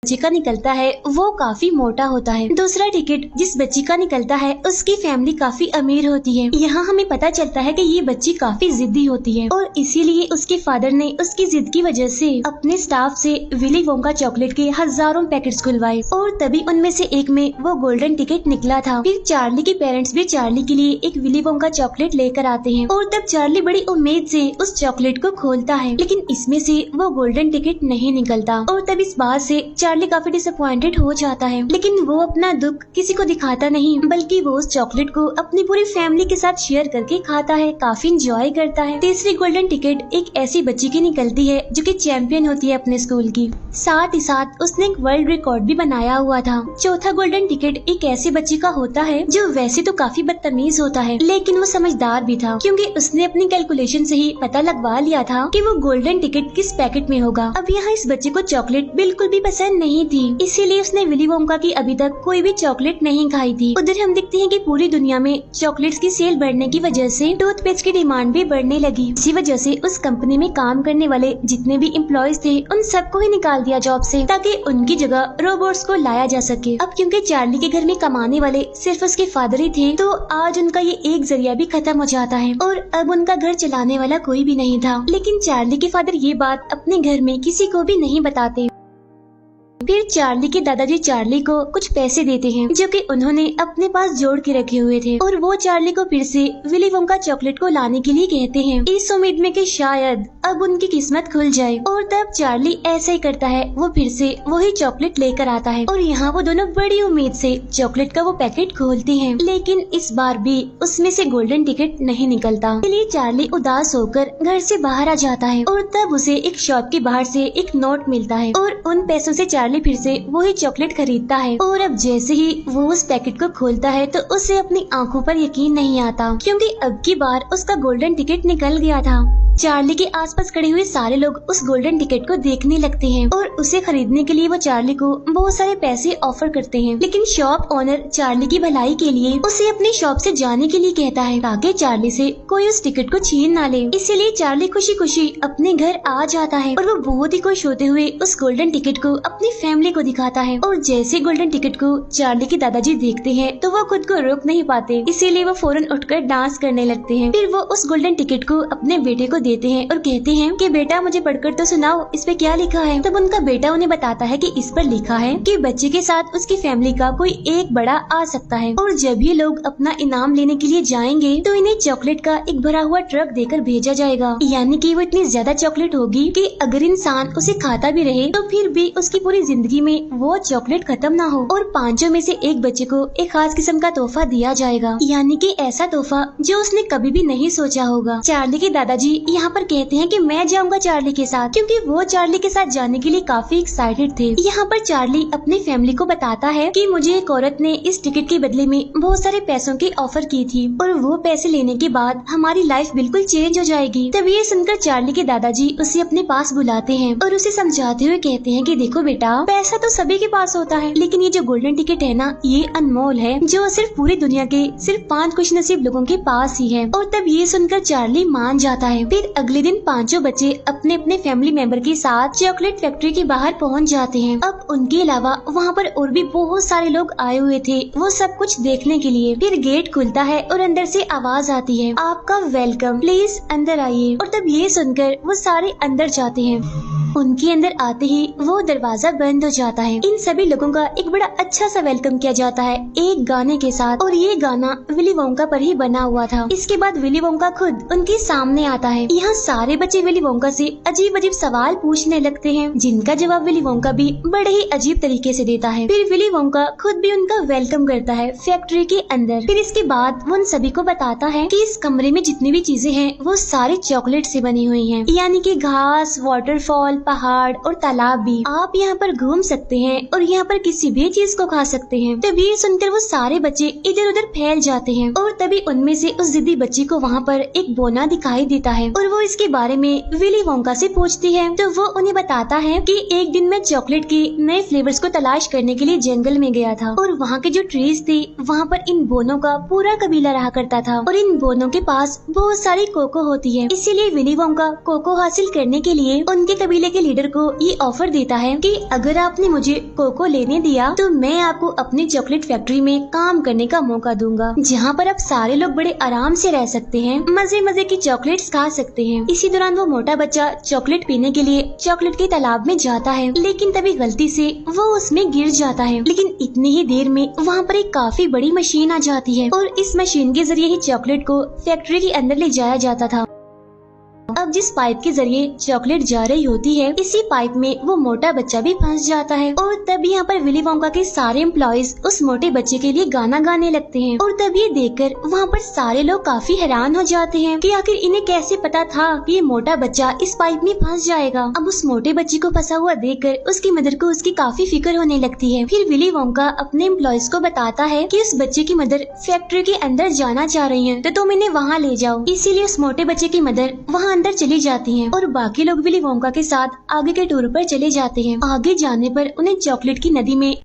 बच्चे का निकलता है वो काफी मोटा होता है। दूसरा टिकट जिस बच्ची का निकलता है उसकी फैमिली काफी अमीर होती है। यहाँ हमें पता चलता है कि ये बच्ची काफी जिद्दी होती है और इसीलिए उसके फादर ने उसकी जिद की वजह से अपने स्टाफ से विली वोंका चॉकलेट के हजारों पैकेट्स खुलवाए और तभी उनमें से एक में वो गोल्डन टिकट निकला था। फिर चार्ली के पेरेंट्स भी चार्ली के लिए एक विली वोंका चॉकलेट लेकर आते हैं और तब चार्ली बड़ी उम्मीद से उस चॉकलेट को खोलता है, लेकिन इसमें से वो गोल्डन टिकट नहीं निकलता और तब इस बात से चार्ली काफी डिसअपॉइंटेड हो जाता है। लेकिन वो अपना दुख किसी को दिखाता नहीं, बल्कि वो उस चॉकलेट को अपनी पूरी फैमिली के साथ शेयर करके खाता है, काफी इंजॉय करता है। तीसरी गोल्डन टिकट एक ऐसी बच्ची की निकलती है जो कि चैंपियन होती है अपने स्कूल की, साथ ही साथ उसने एक वर्ल्ड रिकॉर्ड भी बनाया हुआ था। चौथा गोल्डन टिकट एक ऐसी बच्ची का होता है जो वैसे तो काफी बदतमीज होता है, लेकिन वो समझदार भी था क्योंकि उसने अपनी कैलकुलेशन से ही पता लगवा लिया था कि वो गोल्डन टिकट किस पैकेट में होगा। अब यहाँ इस बच्चे को चॉकलेट बिल्कुल भी पसंद नहीं थी, इसीलिए उसने विली वोंका की अभी तक कोई भी चॉकलेट नहीं खाई थी। उधर हम देखते हैं कि पूरी दुनिया में चॉकलेट्स की सेल बढ़ने की वजह से टूथपेस्ट की डिमांड भी बढ़ने लगी। इसी वजह से उस कंपनी में काम करने वाले जितने भी एम्प्लॉयज थे उन सबको ही निकाल दिया जॉब से, ताकि उनकी जगह रोबोट्स को लाया जा सके। अब क्योंकि चार्ली के घर में कमाने वाले सिर्फ उसके फादर ही थे, तो आज उनका ये एक जरिया भी खत्म हो जाता है और अब उनका घर चलाने वाला कोई भी नहीं था। लेकिन चार्ली के फादर ये बात अपने घर में किसी को भी नहीं बताते। फिर चार्ली के दादाजी चार्ली को कुछ पैसे देते हैं जो कि उन्होंने अपने पास जोड़ के रखे हुए थे और वो चार्ली को फिर से विली वोंका चॉकलेट को लाने के लिए कहते हैं, इस उम्मीद में कि शायद अब उनकी किस्मत खुल जाए। और तब चार्ली ऐसा ही करता है, वो फिर से वही चॉकलेट लेकर आता है और यहाँ वो दोनों बड़ी उम्मीद से चॉकलेट का वो पैकेट खोलते हैं, लेकिन इस बार भी उसमें से गोल्डन टिकट नहीं निकलता। इसलिए चार्ली उदास होकर घर से बाहर आ जाता है और तब उसे एक शॉप के बाहर से एक नोट मिलता है और उन पैसों से चार्ली फिर से वही चॉकलेट खरीदता है। और अब जैसे ही वो उस पैकेट को खोलता है तो उसे अपनी आंखों पर यकीन नहीं आता, क्योंकि अब की बार उसका गोल्डन टिकट निकल गया था। चार्ली के आसपास खड़े हुए सारे लोग उस गोल्डन टिकट को देखने लगते हैं और उसे खरीदने के लिए वो चार्ली को बहुत सारे पैसे ऑफर करते हैं, लेकिन शॉप ओनर चार्ली की भलाई के लिए उसे अपनी शॉप से जाने के लिए कहता है ताकि चार्ली से कोई उस टिकट को छीन ना ले। इसलिए चार्ली खुशी खुशी अपने घर आ जाता है और वो बहुत ही खुश होते हुए उस गोल्डन टिकट को अपनी फैमिली को दिखाता है। और जैसे गोल्डन टिकट को चार्ली के दादाजी देखते हैं तो वो खुद को रोक नहीं पाते, इसीलिए वो फौरन उठकर डांस करने लगते हैं। फिर वो उस गोल्डन टिकट को अपने बेटे को देते हैं और कहते हैं कि बेटा मुझे पढ़कर तो सुनाओ, इस पे क्या लिखा है। तब उनका बेटा उन्हें बताता है कि इस पर लिखा है कि बच्चे के साथ उसकी फैमिली का कोई एक बड़ा आ सकता है और जब ये लोग अपना इनाम लेने के लिए जाएंगे तो इन्हें चॉकलेट का एक भरा हुआ ट्रक देकर भेजा जाएगा। यानी कि वो इतनी ज्यादा चॉकलेट होगी कि अगर इंसान उसे खाता भी रहे तो फिर भी उसकी पूरी जिंदगी में वो चॉकलेट खत्म ना हो और पांचों में से एक बच्चे को एक खास किस्म का तोहफा दिया जाएगा, यानी कि ऐसा तोहफा जो उसने कभी भी नहीं सोचा होगा। चार्ली के दादाजी यहाँ पर कहते हैं कि मैं जाऊंगा चार्ली के साथ, क्योंकि वो चार्ली के साथ जाने के लिए काफी एक्साइटेड थे। यहाँ पर चार्ली अपनी फैमिली को बताता है कि मुझे एक औरत ने इस टिकट के बदले में बहुत सारे पैसों की ऑफर की थी और वो पैसे लेने के बाद हमारी लाइफ बिल्कुल चेंज हो जाएगी। तब ये सुनकर चार्ली के दादाजी उसे अपने पास बुलाते हैं और उसे समझाते हुए कहते हैं कि देखो बेटा, पैसा तो सभी के पास होता है, लेकिन ये जो गोल्डन टिकट है ना, ये अनमोल है, जो सिर्फ पूरी दुनिया के सिर्फ 5 खुशनसीब लोगों के पास ही है। और तब ये सुनकर चार्ली मान जाता है। फिर अगले दिन पांचों बच्चे अपने अपने फैमिली मेंबर के साथ चॉकलेट फैक्ट्री के बाहर पहुंच जाते हैं। अब उनके अलावा वहां पर और भी बहुत सारे लोग आए हुए थे वो सब कुछ देखने के लिए। फिर गेट खुलता है और अंदर से आवाज आती है, आपका वेलकम, प्लीज अंदर आइए। और तब ये सुनकर वो सारे अंदर जाते हैं। उनके अंदर आते ही वो दरवाजा बंद हो जाता है। इन सभी लोगों का एक बड़ा अच्छा सा वेलकम किया जाता है एक गाने के साथ, और ये गाना विली वोंका पर ही बना हुआ था। इसके बाद विली वोंका खुद उनके सामने आता है। यहाँ सारे बच्चे विली वोंका से अजीब अजीब सवाल पूछने लगते हैं, जिनका जवाब विली वोंका भी बड़े ही अजीब तरीके से देता है। फिर विली वोंका खुद भी उनका वेलकम करता है फैक्ट्री के अंदर। फिर इसके बाद वो उन सभी को बताता है कि इस कमरे में जितनी भी चीजें हैं वो सारी चॉकलेट से बनी हुई हैं, यानी कि घास, वाटरफॉल, पहाड़ और तालाब भी। आप यहाँ पर घूम सकते हैं और यहाँ पर किसी भी चीज को खा सकते हैं। तभी ये सुनकर वो सारे बच्चे इधर उधर फैल जाते हैं और तभी उनमें से उस जिद्दी बच्ची को वहाँ पर एक बोना दिखाई देता है और वो इसके बारे में विली वोंका से पूछती है। तो वो उन्हें बताता है कि एक दिन मैं चॉकलेट के नए फ्लेवर्स को तलाश करने के लिए जंगल में गया था और वहाँ के जो ट्रीज थे वहाँ पर इन बोनों का पूरा कबीला रहा करता था और इन बोनों के पास बहुत सारी कोको होती है। इसीलिए विली वोंका कोको हासिल करने के लिए उनके कबीले मोहल्ले के लीडर को ये ऑफर देता है कि अगर आपने मुझे कोको लेने दिया तो मैं आपको अपनी चॉकलेट फैक्ट्री में काम करने का मौका दूंगा, जहाँ पर आप सारे लोग बड़े आराम से रह सकते हैं, मजे मजे की चॉकलेट्स खा सकते हैं। इसी दौरान वो मोटा बच्चा चॉकलेट पीने के लिए चॉकलेट के तालाब में जाता है, लेकिन तभी गलती से वो उसमें गिर जाता है। लेकिन इतनी ही देर में वहाँ पर एक काफी बड़ी मशीन आ जाती है और इस मशीन के जरिए ही चॉकलेट को फैक्ट्री के अंदर ले जाया जाता था। अब जिस पाइप के जरिए चॉकलेट जा रही होती है, इसी पाइप में वो मोटा बच्चा भी फंस जाता है और तभी यहाँ पर विली वोंका के सारे एम्प्लॉयज उस मोटे बच्चे के लिए गाना गाने लगते हैं। और तभी ये देखकर वहाँ पर सारे लोग काफी हैरान हो जाते हैं कि आखिर इन्हें कैसे पता था कि ये मोटा बच्चा इस पाइप में फंस जाएगा। अब उस मोटे बच्चे को फंसा हुआ देखकर उसकी मदर को उसकी काफी फिक्र होने लगती है। फिर विली वोंका अपने एम्प्लॉयज को बताता है कि उस बच्चे की मदर फैक्ट्री के अंदर जाना चाह रही है, तो तुम इन्हें वहाँ ले जाओ। इसीलिए उस मोटे बच्चे की मदर वहाँ अंदर चली जाती हैं और बाकी लोग विली वोंका के साथ आगे के टूर पर चले जाते हैं। आगे जाने पर उन्हें चॉकलेट की नदी में